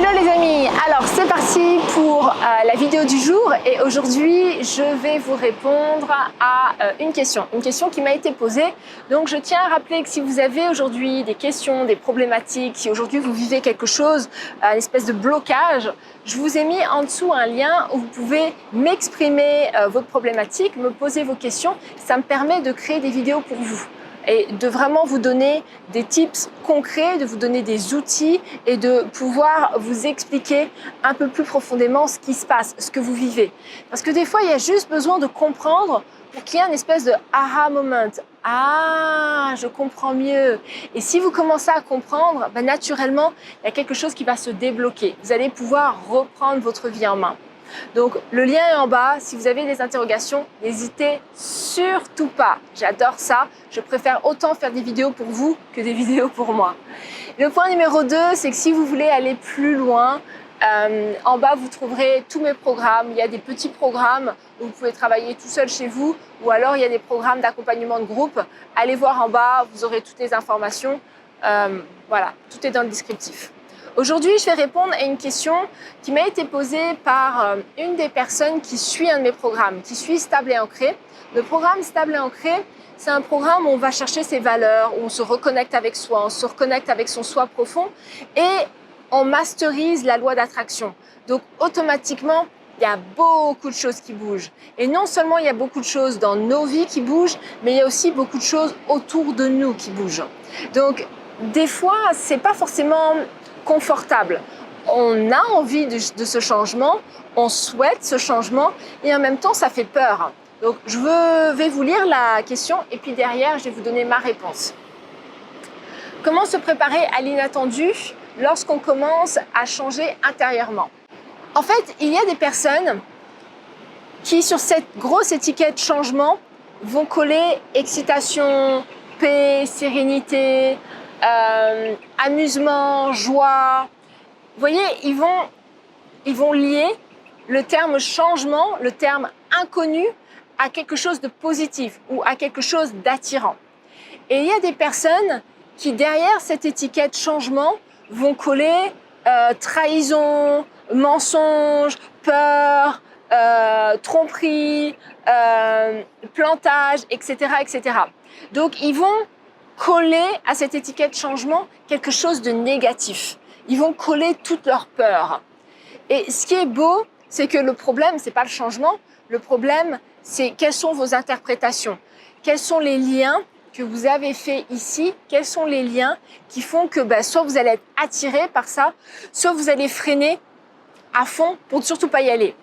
Hello les amis, alors c'est parti pour la vidéo du jour et aujourd'hui je vais vous répondre à une question qui m'a été posée. Donc je tiens à rappeler que si vous avez aujourd'hui des questions, des problématiques, si aujourd'hui vous vivez quelque chose, une espèce de blocage, je vous ai mis en dessous un lien où vous pouvez m'exprimer votre problématique, me poser vos questions. Ça me permet de créer des vidéos pour vous et de vraiment vous donner des tips concrets, de vous donner des outils et de pouvoir vous expliquer un peu plus profondément ce qui se passe, ce que vous vivez. Parce que des fois, il y a juste besoin de comprendre pour qu'il y ait une espèce de aha moment. Ah, je comprends mieux. Et si vous commencez à comprendre, naturellement, il y a quelque chose qui va se débloquer. Vous allez pouvoir reprendre votre vie en main. Donc le lien est en bas, si vous avez des interrogations, n'hésitez surtout pas. J'adore ça, je préfère autant faire des vidéos pour vous que des vidéos pour moi. Le point numéro 2, c'est que si vous voulez aller plus loin, en bas vous trouverez tous mes programmes. Il y a des petits programmes où vous pouvez travailler tout seul chez vous ou alors il y a des programmes d'accompagnement de groupe. Allez voir en bas, vous aurez toutes les informations. Voilà, tout est dans le descriptif. Aujourd'hui, je vais répondre à une question qui m'a été posée par une des personnes qui suit un de mes programmes, qui suit Stable et Ancré. Le programme Stable et Ancré, c'est un programme où on va chercher ses valeurs, où on se reconnecte avec soi, on se reconnecte avec son soi profond et on masterise la loi d'attraction. Donc, automatiquement, il y a beaucoup de choses qui bougent. Et non seulement il y a beaucoup de choses dans nos vies qui bougent, mais il y a aussi beaucoup de choses autour de nous qui bougent. Donc, des fois, c'est pas forcément confortable. On a envie de ce changement, on souhaite ce changement et en même temps ça fait peur. Donc je vais vous lire la question et puis derrière je vais vous donner ma réponse. Comment se préparer à l'inattendu lorsqu'on commence à changer intérieurement? En fait, il y a des personnes qui sur cette grosse étiquette changement vont coller excitation, paix, sérénité, amusement, joie. Vous voyez, ils vont lier le terme changement, le terme inconnu, à quelque chose de positif ou à quelque chose d'attirant. Et il y a des personnes qui, derrière cette étiquette changement, vont coller trahison, mensonge, peur, tromperie, plantage, etc., etc. Donc, ils vont coller à cette étiquette changement quelque chose de négatif. Ils vont coller toute leur peur. Et ce qui est beau, c'est que le problème, c'est pas le changement. Le problème, c'est quelles sont vos interprétations. Quels sont les liens que vous avez faits ici? Quels sont les liens qui font que soit vous allez être attiré par ça, soit vous allez freiner à fond pour ne surtout pas y aller.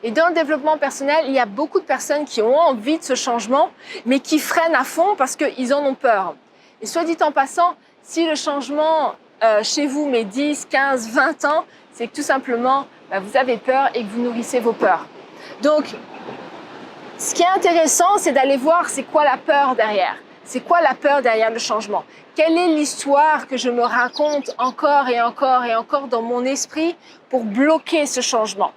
Et dans le développement personnel, il y a beaucoup de personnes qui ont envie de ce changement, mais qui freinent à fond parce qu'ils en ont peur. Et soit dit en passant, si le changement chez vous met 10, 15, 20 ans, c'est que tout simplement, vous avez peur et que vous nourrissez vos peurs. Donc, ce qui est intéressant, c'est d'aller voir c'est quoi la peur derrière. C'est quoi la peur derrière le changement? Quelle est l'histoire que je me raconte encore et encore et encore dans mon esprit pour bloquer ce changement?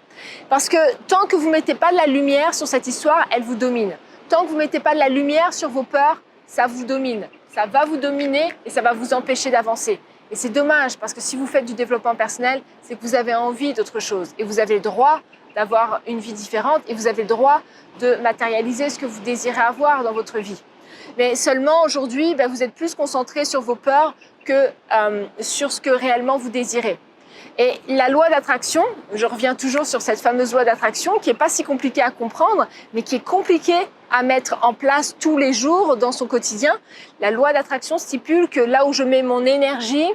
Parce que tant que vous ne mettez pas de la lumière sur cette histoire, elle vous domine. Tant que vous ne mettez pas de la lumière sur vos peurs, ça vous domine. Ça va vous dominer et ça va vous empêcher d'avancer. Et c'est dommage parce que si vous faites du développement personnel, c'est que vous avez envie d'autre chose. Et vous avez le droit d'avoir une vie différente et vous avez le droit de matérialiser ce que vous désirez avoir dans votre vie. Mais seulement aujourd'hui, vous êtes plus concentré sur vos peurs que sur ce que réellement vous désirez. Et la loi d'attraction, je reviens toujours sur cette fameuse loi d'attraction qui n'est pas si compliquée à comprendre, mais qui est compliquée à mettre en place tous les jours dans son quotidien. La loi d'attraction stipule que là où je mets mon énergie,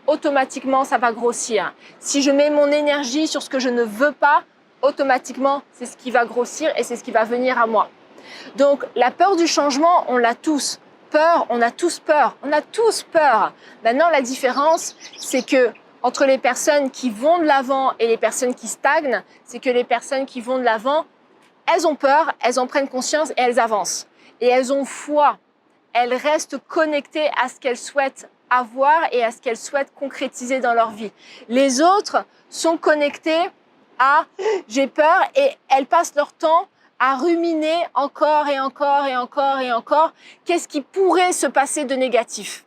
automatiquement ça va grossir. Si je mets mon énergie sur ce que je ne veux pas, automatiquement c'est ce qui va grossir et c'est ce qui va venir à moi. Donc la peur du changement, on l'a tous. Peur, on a tous peur. On a tous peur. Maintenant, la différence, c'est que entre les personnes qui vont de l'avant et les personnes qui stagnent, c'est que les personnes qui vont de l'avant, elles ont peur, elles en prennent conscience et elles avancent. Et elles ont foi. Elles restent connectées à ce qu'elles souhaitent avoir et à ce qu'elles souhaitent concrétiser dans leur vie. Les autres sont connectées à « j'ai peur » et elles passent leur temps à ruminer encore et encore et encore et encore qu'est-ce qui pourrait se passer de négatif.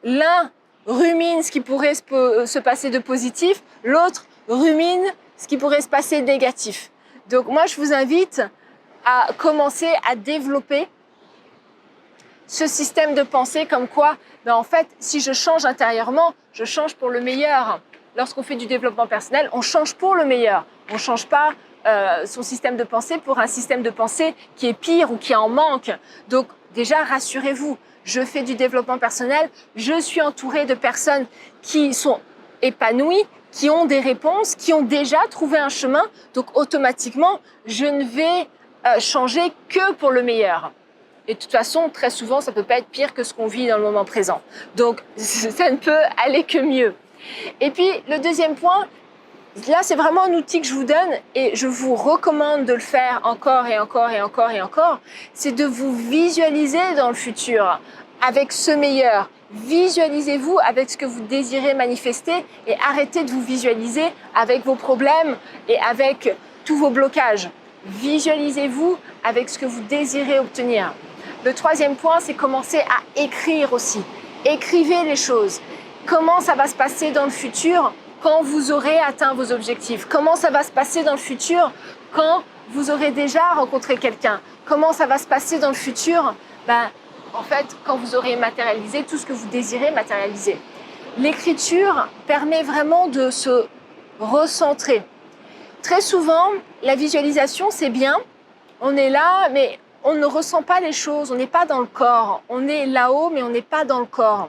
L'un rumine ce qui pourrait se passer de positif, l'autre rumine ce qui pourrait se passer de négatif. Donc moi, je vous invite à commencer à développer ce système de pensée comme quoi, en fait, si je change intérieurement, je change pour le meilleur. Lorsqu'on fait du développement personnel, on change pour le meilleur. On ne change pas son système de pensée pour un système de pensée qui est pire ou qui en manque. Donc déjà, rassurez-vous, je fais du développement personnel, je suis entourée de personnes qui sont épanouies, qui ont des réponses, qui ont déjà trouvé un chemin. Donc automatiquement, je ne vais changer que pour le meilleur. Et de toute façon, très souvent, ça ne peut pas être pire que ce qu'on vit dans le moment présent. Donc ça ne peut aller que mieux. Et puis le deuxième point, là, c'est vraiment un outil que je vous donne et je vous recommande de le faire encore et encore et encore et encore, c'est de vous visualiser dans le futur avec ce meilleur. Visualisez-vous avec ce que vous désirez manifester et arrêtez de vous visualiser avec vos problèmes et avec tous vos blocages. Visualisez-vous avec ce que vous désirez obtenir. Le troisième point, c'est commencer à écrire aussi. Écrivez les choses. Comment ça va se passer dans le futur quand vous aurez atteint vos objectifs? Comment ça va se passer dans le futur quand vous aurez déjà rencontré quelqu'un? Comment ça va se passer dans le futur en fait, quand vous aurez matérialisé tout ce que vous désirez matérialiser. L'écriture permet vraiment de se recentrer. Très souvent, la visualisation, c'est bien. On est là, mais on ne ressent pas les choses, on n'est pas dans le corps. On est là-haut, mais on n'est pas dans le corps.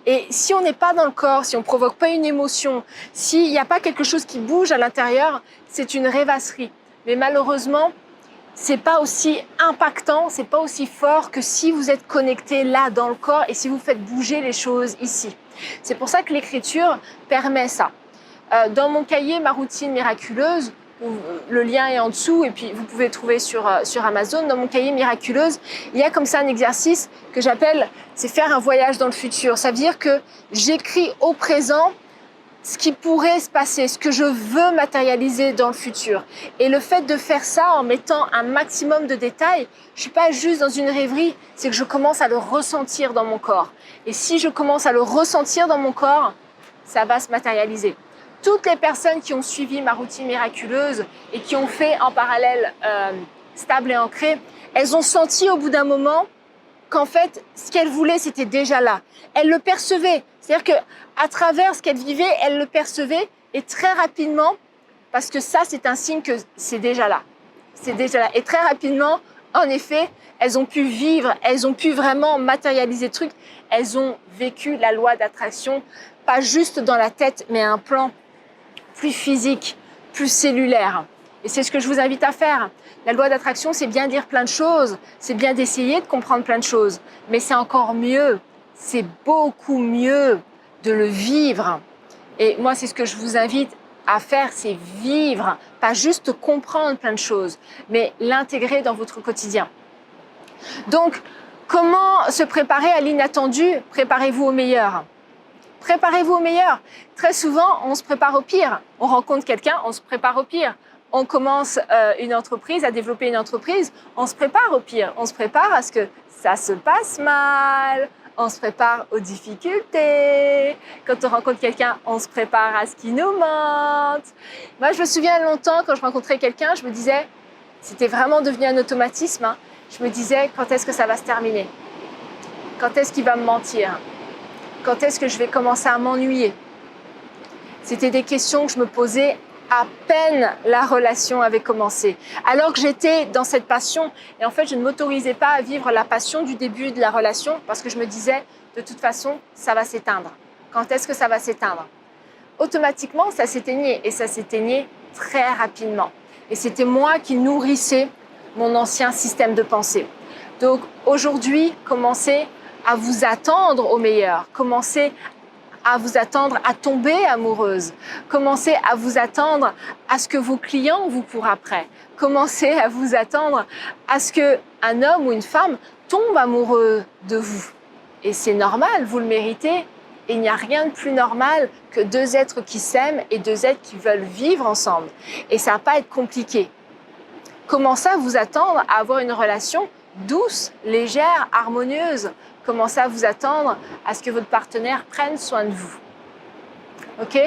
Et si on n'est pas dans le corps, si on ne provoque pas une émotion, s'il n'y a pas quelque chose qui bouge à l'intérieur, c'est une rêvasserie. Mais malheureusement, c'est pas aussi impactant, c'est pas aussi fort que si vous êtes connecté là dans le corps et si vous faites bouger les choses ici. C'est pour ça que l'écriture permet ça. Dans mon cahier, ma routine miraculeuse, le lien est en dessous et puis vous pouvez le trouver sur Amazon. Dans mon cahier miraculeuse, il y a comme ça un exercice que j'appelle, c'est faire un voyage dans le futur. Ça veut dire que j'écris au présent ce qui pourrait se passer, ce que je veux matérialiser dans le futur. Et le fait de faire ça en mettant un maximum de détails, je suis pas juste dans une rêverie, c'est que je commence à le ressentir dans mon corps. Et si je commence à le ressentir dans mon corps, ça va se matérialiser. Toutes les personnes qui ont suivi ma routine miraculeuse et qui ont fait en parallèle stable et ancré, elles ont senti au bout d'un moment qu'en fait, ce qu'elles voulaient, c'était déjà là. Elles le percevaient. C'est-à-dire qu'à travers ce qu'elles vivaient, elles le percevaient et très rapidement, parce que ça, c'est un signe que c'est déjà là. C'est déjà là. Et très rapidement, en effet, elles ont pu vivre, elles ont pu vraiment matérialiser le truc. Elles ont vécu la loi d'attraction, pas juste dans la tête, mais à un plan plus physique, plus cellulaire. Et c'est ce que je vous invite à faire. La loi d'attraction, c'est bien dire plein de choses, c'est bien d'essayer de comprendre plein de choses, mais c'est encore mieux, c'est beaucoup mieux de le vivre. Et moi, c'est ce que je vous invite à faire, c'est vivre, pas juste comprendre plein de choses, mais l'intégrer dans votre quotidien. Donc, comment se préparer à l'inattendu? Préparez-vous au meilleur. Préparez-vous au meilleur. Très souvent, on se prépare au pire. On rencontre quelqu'un, on se prépare au pire. On commence une entreprise, à développer une entreprise, on se prépare au pire. On se prépare à ce que ça se passe mal. On se prépare aux difficultés. Quand on rencontre quelqu'un, on se prépare à ce qui nous mente. Moi, je me souviens longtemps, quand je rencontrais quelqu'un, je me disais, c'était vraiment devenu un automatisme, hein. Je me disais, quand est-ce que ça va se terminer? Quand est-ce qu'il va me mentir? Quand est-ce que je vais commencer à m'ennuyer? C'était des questions que je me posais à peine la relation avait commencé. Alors que j'étais dans cette passion, et en fait, je ne m'autorisais pas à vivre la passion du début de la relation parce que je me disais, de toute façon, ça va s'éteindre. Quand est-ce que ça va s'éteindre? Automatiquement, ça s'éteignait et ça s'éteignait très rapidement. Et c'était moi qui nourrissais mon ancien système de pensée. Donc aujourd'hui, commencez à vous attendre au meilleur. Commencez à vous attendre à tomber amoureuse. Commencez à vous attendre à ce que vos clients vous courent après. Commencez à vous attendre à ce qu'un homme ou une femme tombe amoureux de vous. Et c'est normal, vous le méritez. Et il n'y a rien de plus normal que deux êtres qui s'aiment et deux êtres qui veulent vivre ensemble. Et ça ne va pas être compliqué. Commencez à vous attendre à avoir une relation douce, légère, harmonieuse. commencez à vous attendre à ce que votre partenaire prenne soin de vous. Ok?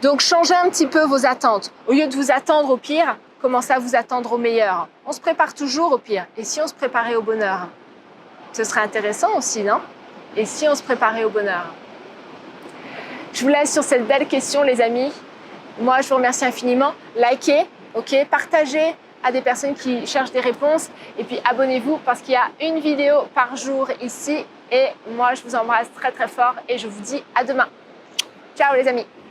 Donc, changez un petit peu vos attentes. Au lieu de vous attendre au pire, commencez à vous attendre au meilleur. On se prépare toujours au pire. Et si on se préparait au bonheur? Ce serait intéressant aussi, non? Et si on se préparait au bonheur? Je vous laisse sur cette belle question, les amis. Moi, je vous remercie infiniment. Likez, ok? Partagez à des personnes qui cherchent des réponses. Et puis, abonnez-vous parce qu'il y a une vidéo par jour ici. Et moi, je vous embrasse très, très fort et je vous dis à demain. Ciao, les amis!